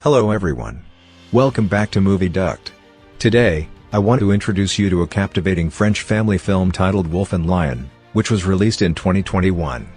Hello everyone. Welcome back to Movie Duct. Today, I want to introduce you to a captivating French family film titled Wolf and Lion, which was released in 2021.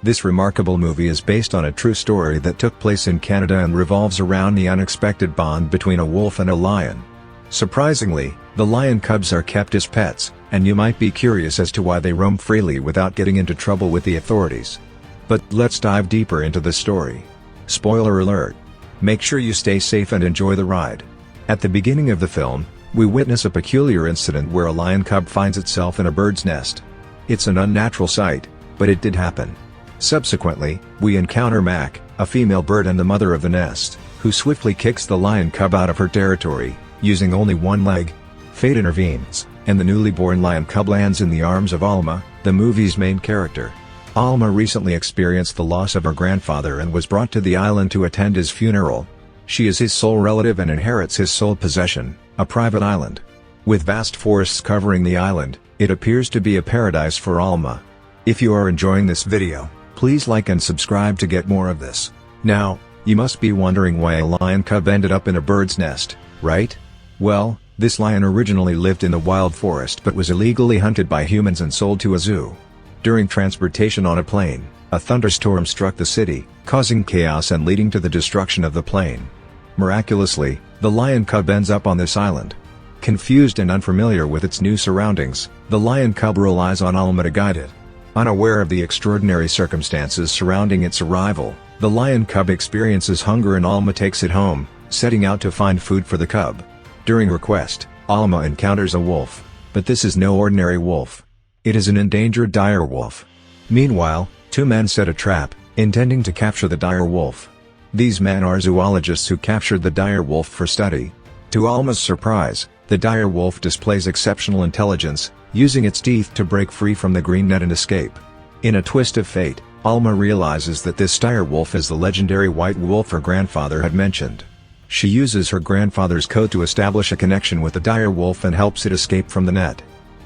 This remarkable movie is based on a true story that took place in Canada and revolves around the unexpected bond between a wolf and a lion. Surprisingly, the lion cubs are kept as pets, and you might be curious as to why they roam freely without getting into trouble with the authorities. But let's dive deeper into the story. Spoiler alert. Make sure you stay safe and enjoy the ride. At the beginning of the film, we witness a peculiar incident where a lion cub finds itself in a bird's nest. It's an unnatural sight, but it did happen. Subsequently, we encounter Mac, a female bird and the mother of the nest, who swiftly kicks the lion cub out of her territory, using only one leg. Fate intervenes, and the newly born lion cub lands in the arms of Alma, the movie's main character. Alma recently experienced the loss of her grandfather and was brought to the island to attend his funeral. She is his sole relative and inherits his sole possession, a private island. With vast forests covering the island, it appears to be a paradise for Alma. If you are enjoying this video, please like and subscribe to get more of this. Now, you must be wondering why a lion cub ended up in a bird's nest, right? Well, this lion originally lived in the wild forest but was illegally hunted by humans and sold to a zoo. During transportation on a plane, a thunderstorm struck the city, causing chaos and leading to the destruction of the plane. Miraculously, the lion cub ends up on this island. Confused and unfamiliar with its new surroundings, the lion cub relies on Alma to guide it. Unaware of the extraordinary circumstances surrounding its arrival, the lion cub experiences hunger and Alma takes it home, setting out to find food for the cub. During her quest, Alma encounters a wolf, but this is no ordinary wolf. It is an endangered dire wolf. Meanwhile, two men set a trap, intending to capture the dire wolf. These men are zoologists who captured the dire wolf for study. To Alma's surprise, the dire wolf displays exceptional intelligence, using its teeth to break free from the green net and escape. In a twist of fate, Alma realizes that this dire wolf is the legendary white wolf her grandfather had mentioned. She uses her grandfather's code to establish a connection with the dire wolf and helps it escape from the net.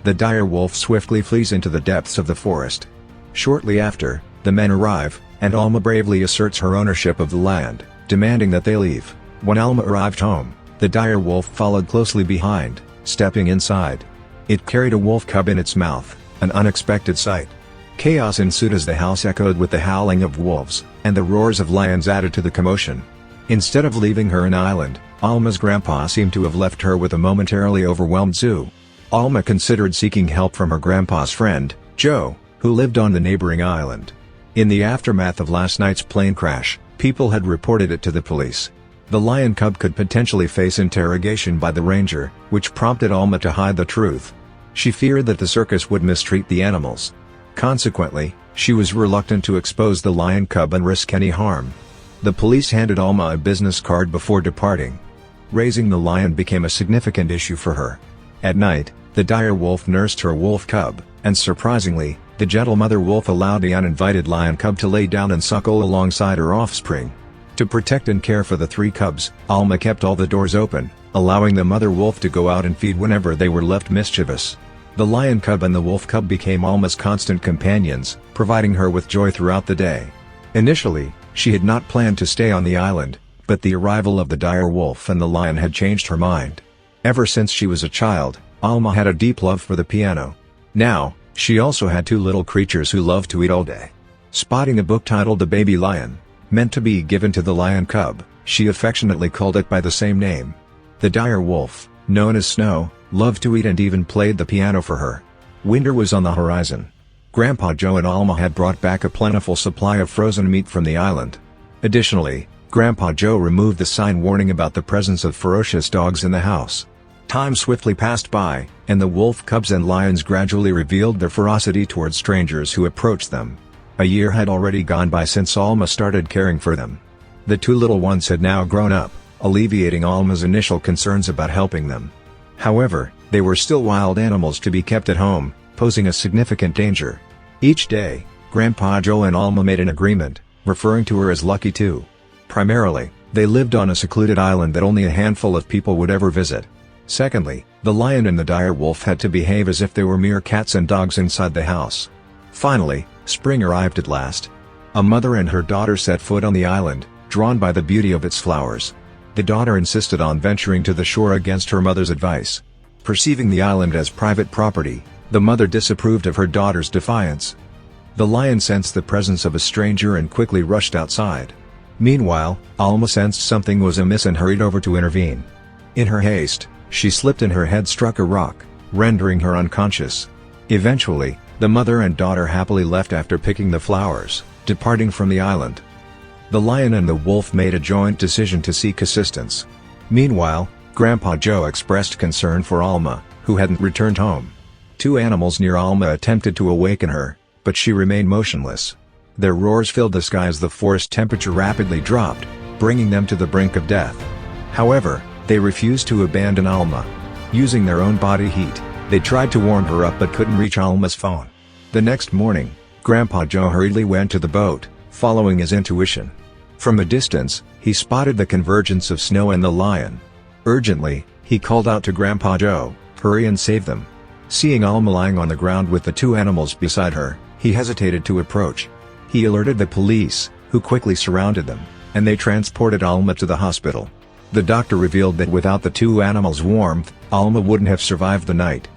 The dire wolf swiftly flees into the depths of the forest. Shortly after, the men arrive, and Alma bravely asserts her ownership of the land, demanding that they leave. When Alma arrived home, the dire wolf followed closely behind, stepping inside. It carried a wolf cub in its mouth, an unexpected sight. Chaos ensued as the house echoed with the howling of wolves, and the roars of lions added to the commotion. Instead of leaving her an island, Alma's grandpa seemed to have left her with a momentarily overwhelmed zoo. Alma considered seeking help from her grandpa's friend, Joe, who lived on the neighboring island. In the aftermath of last night's plane crash, people had reported it to the police. The lion cub could potentially face interrogation by the ranger, which prompted Alma to hide the truth. She feared that the circus would mistreat the animals. Consequently, she was reluctant to expose the lion cub and risk any harm. The police handed Alma a business card before departing. Raising the lion became a significant issue for her. At night, the dire wolf nursed her wolf cub, and surprisingly, the gentle mother wolf allowed the uninvited lion cub to lay down and suckle alongside her offspring. To protect and care for the three cubs, Alma kept all the doors open, allowing the mother wolf to go out and feed whenever they were left mischievous. The lion cub and the wolf cub became Alma's constant companions, providing her with joy throughout the day. Initially, she had not planned to stay on the island, but the arrival of the dire wolf and the lion had changed her mind. Ever since she was a child, Alma had a deep love for the piano. Now, she also had two little creatures who loved to eat all day. Spotting a book titled The Baby Lion, meant to be given to the lion cub, she affectionately called it by the same name. The dire wolf, known as Snow, loved to eat and even played the piano for her. Winter was on the horizon. Grandpa Joe and Alma had brought back a plentiful supply of frozen meat from the island. Additionally, Grandpa Joe removed the sign warning about the presence of ferocious dogs in the house. Time swiftly passed by, and the wolf cubs and lions gradually revealed their ferocity towards strangers who approached them. A year had already gone by since Alma started caring for them. The two little ones had now grown up, alleviating Alma's initial concerns about helping them. However, they were still wild animals to be kept at home, posing a significant danger. Each day, Grandpa Joe and Alma made an agreement, referring to her as Lucky Two. Primarily, they lived on a secluded island that only a handful of people would ever visit. Secondly, the lion and the dire wolf had to behave as if they were mere cats and dogs inside the house. Finally, spring arrived at last. A mother and her daughter set foot on the island, drawn by the beauty of its flowers. The daughter insisted on venturing to the shore against her mother's advice. Perceiving the island as private property, the mother disapproved of her daughter's defiance. The lion sensed the presence of a stranger and quickly rushed outside. Meanwhile, Alma sensed something was amiss and hurried over to intervene. In her haste, she slipped and her head struck a rock, rendering her unconscious. Eventually, the mother and daughter happily left after picking the flowers, departing from the island. The lion and the wolf made a joint decision to seek assistance. Meanwhile, Grandpa Joe expressed concern for Alma, who hadn't returned home. Two animals near Alma attempted to awaken her, but she remained motionless. Their roars filled the sky as the forest temperature rapidly dropped, bringing them to the brink of death. However, they refused to abandon Alma. Using their own body heat, they tried to warm her up but couldn't reach Alma's phone. The next morning, Grandpa Joe hurriedly went to the boat, following his intuition. From a distance, he spotted the convergence of Snow and the lion. Urgently, he called out to Grandpa Joe, "Hurry and save them." Seeing Alma lying on the ground with the two animals beside her, he hesitated to approach. He alerted the police, who quickly surrounded them, and they transported Alma to the hospital. The doctor revealed that without the two animals' warmth, Alma wouldn't have survived the night.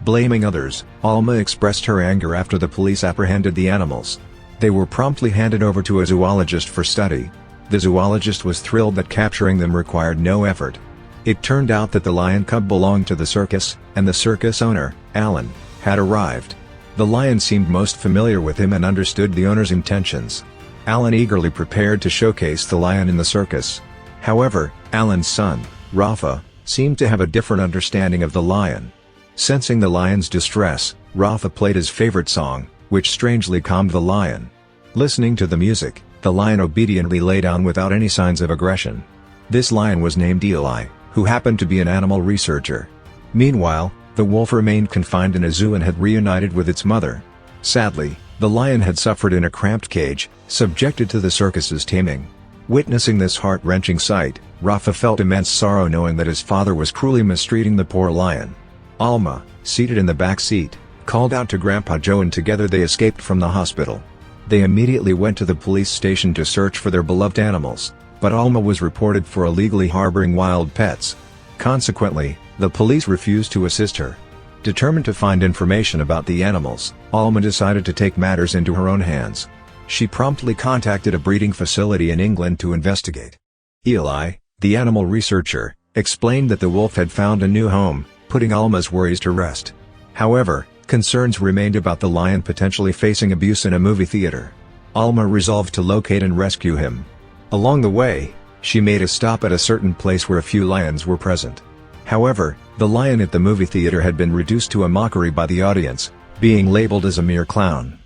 Blaming others, Alma expressed her anger after the police apprehended the animals. They were promptly handed over to a zoologist for study. The zoologist was thrilled that capturing them required no effort. It turned out that the lion cub belonged to the circus, and the circus owner, Alan, had arrived. The lion seemed most familiar with him and understood the owner's intentions. Alan eagerly prepared to showcase the lion in the circus. However, Alan's son, Rafa, seemed to have a different understanding of the lion. Sensing the lion's distress, Rafa played his favorite song, which strangely calmed the lion. Listening to the music, the lion obediently lay down without any signs of aggression. This lion was named Eli, who happened to be an animal researcher. Meanwhile, the wolf remained confined in a zoo and had reunited with its mother. Sadly, the lion had suffered in a cramped cage, subjected to the circus's taming. Witnessing this heart-wrenching sight, Rafa felt immense sorrow knowing that his father was cruelly mistreating the poor lion. Alma, seated in the back seat, called out to Grandpa Joe and together they escaped from the hospital. They immediately went to the police station to search for their beloved animals, but Alma was reported for illegally harboring wild pets. Consequently, the police refused to assist her. Determined to find information about the animals, Alma decided to take matters into her own hands. She promptly contacted a breeding facility in England to investigate. Eli, the animal researcher, explained that the wolf had found a new home, putting Alma's worries to rest. However, concerns remained about the lion potentially facing abuse in a movie theater. Alma resolved to locate and rescue him. Along the way, she made a stop at a certain place where a few lions were present. However, the lion at the movie theater had been reduced to a mockery by the audience, being labeled as a mere clown.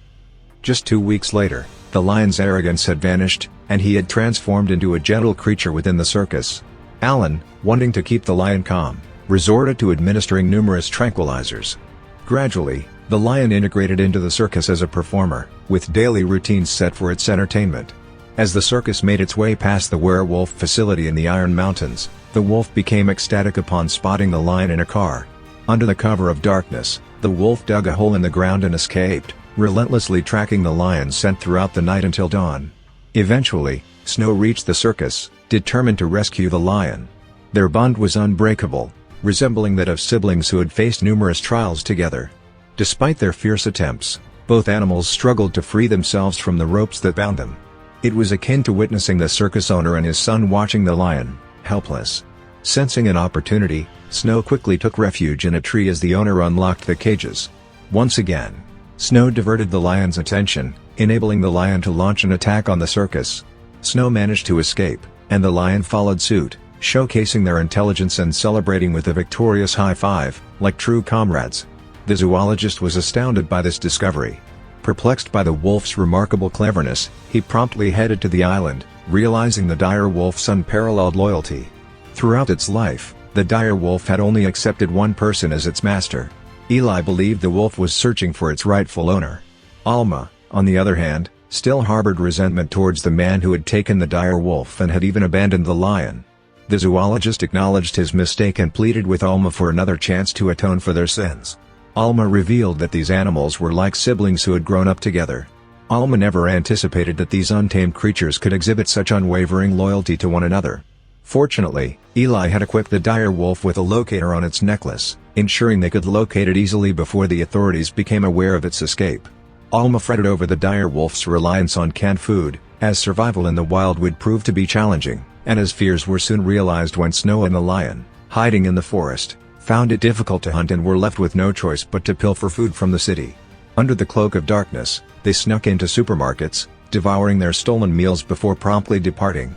Just 2 weeks later, the lion's arrogance had vanished, and he had transformed into a gentle creature within the circus. Alan, wanting to keep the lion calm, resorted to administering numerous tranquilizers. Gradually, the lion integrated into the circus as a performer, with daily routines set for its entertainment. As the circus made its way past the werewolf facility in the Iron Mountains, the wolf became ecstatic upon spotting the lion in a car. Under the cover of darkness, the wolf dug a hole in the ground and escaped, relentlessly tracking the lion's scent throughout the night until dawn. Eventually, Snow reached the circus, determined to rescue the lion. Their bond was unbreakable, resembling that of siblings who had faced numerous trials together. Despite their fierce attempts, both animals struggled to free themselves from the ropes that bound them. It was akin to witnessing the circus owner and his son watching the lion, helpless. Sensing an opportunity, Snow quickly took refuge in a tree as the owner unlocked the cages. Once again, Snow diverted the lion's attention, enabling the lion to launch an attack on the circus. Snow managed to escape, and the lion followed suit, showcasing their intelligence and celebrating with a victorious high five, like true comrades. The zoologist was astounded by this discovery. Perplexed by the wolf's remarkable cleverness, he promptly headed to the island, realizing the dire wolf's unparalleled loyalty. Throughout its life, the dire wolf had only accepted one person as its master. Eli believed the wolf was searching for its rightful owner. Alma, on the other hand, still harbored resentment towards the man who had taken the dire wolf and had even abandoned the lion. The zoologist acknowledged his mistake and pleaded with Alma for another chance to atone for their sins. Alma revealed that these animals were like siblings who had grown up together. Alma never anticipated that these untamed creatures could exhibit such unwavering loyalty to one another. Fortunately, Eli had equipped the dire wolf with a locator on its necklace, ensuring they could locate it easily before the authorities became aware of its escape. Alma fretted over the dire wolf's reliance on canned food, as survival in the wild would prove to be challenging, and his fears were soon realized when Snow and the lion, hiding in the forest, found it difficult to hunt and were left with no choice but to pilfer food from the city. Under the cloak of darkness, they snuck into supermarkets, devouring their stolen meals before promptly departing.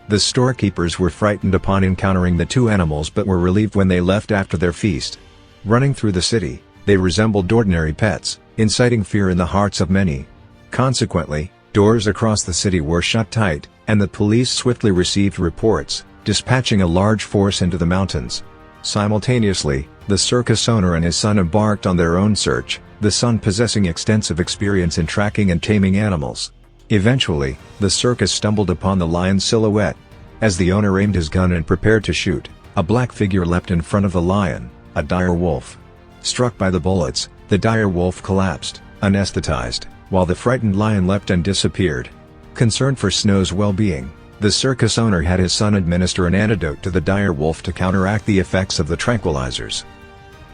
The storekeepers were frightened upon encountering the two animals but were relieved when they left after their feast. Running through the city, they resembled ordinary pets, inciting fear in the hearts of many. Consequently, doors across the city were shut tight, and the police swiftly received reports, dispatching a large force into the mountains. Simultaneously, the circus owner and his son embarked on their own search, the son possessing extensive experience in tracking and taming animals. Eventually, the circus stumbled upon the lion's silhouette. As the owner aimed his gun and prepared to shoot, a black figure leapt in front of the lion, a dire wolf. Struck by the bullets, the dire wolf collapsed, anesthetized, while the frightened lion leapt and disappeared. Concerned for Snow's well-being, the circus owner had his son administer an antidote to the dire wolf to counteract the effects of the tranquilizers.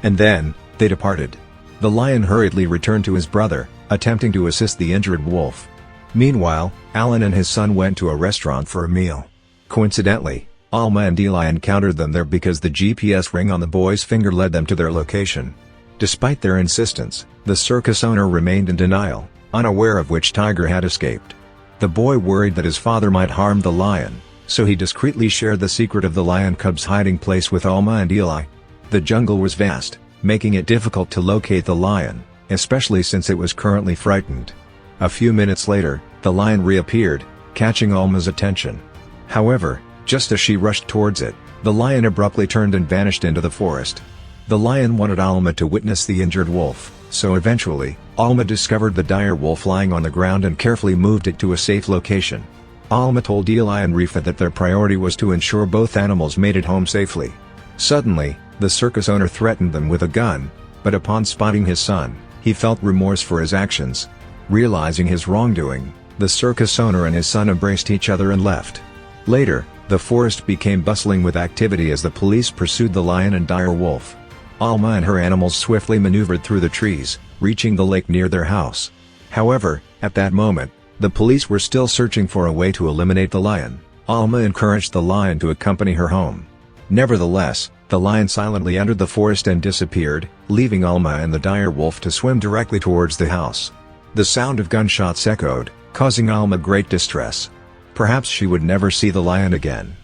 And then, they departed. The lion hurriedly returned to his brother, attempting to assist the injured wolf. Meanwhile, Alan and his son went to a restaurant for a meal. Coincidentally, Alma and Eli encountered them there because the GPS ring on the boy's finger led them to their location. Despite their insistence, the circus owner remained in denial, unaware of which tiger had escaped. The boy worried that his father might harm the lion, so he discreetly shared the secret of the lion cub's hiding place with Alma and Eli. The jungle was vast, making it difficult to locate the lion, especially since it was currently frightened. A few minutes later, the lion reappeared, catching Alma's attention. However, just as she rushed towards it, the lion abruptly turned and vanished into the forest. The lion wanted Alma to witness the injured wolf, so eventually, Alma discovered the dire wolf lying on the ground and carefully moved it to a safe location. Alma told Eli and Rifa that their priority was to ensure both animals made it home safely. Suddenly, the circus owner threatened them with a gun, but upon spotting his son, he felt remorse for his actions. Realizing his wrongdoing, the circus owner and his son embraced each other and left. Later, the forest became bustling with activity as the police pursued the lion and dire wolf. Alma and her animals swiftly maneuvered through the trees, reaching the lake near their house. However, at that moment, the police were still searching for a way to eliminate the lion. Alma encouraged the lion to accompany her home. Nevertheless, the lion silently entered the forest and disappeared, leaving Alma and the dire wolf to swim directly towards the house. The sound of gunshots echoed, causing Alma great distress. Perhaps she would never see the lion again.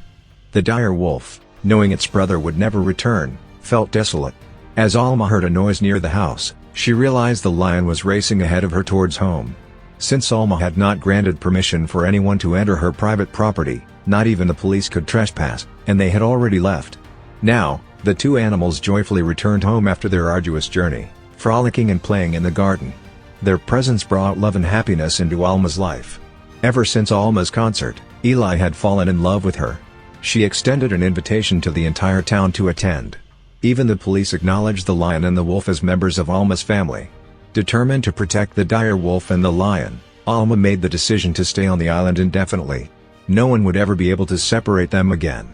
The dire wolf, knowing its brother would never return, felt desolate. As Alma heard a noise near the house, she realized the lion was racing ahead of her towards home. Since Alma had not granted permission for anyone to enter her private property, not even the police could trespass, and they had already left. Now, the two animals joyfully returned home after their arduous journey, frolicking and playing in the garden. Their presence brought love and happiness into Alma's life. Ever since Alma's concert, Eli had fallen in love with her. She extended an invitation to the entire town to attend. Even the police acknowledged the lion and the wolf as members of Alma's family. Determined to protect the dire wolf and the lion, Alma made the decision to stay on the island indefinitely. No one would ever be able to separate them again.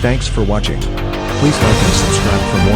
Thanks for watching. Please like and subscribe for more.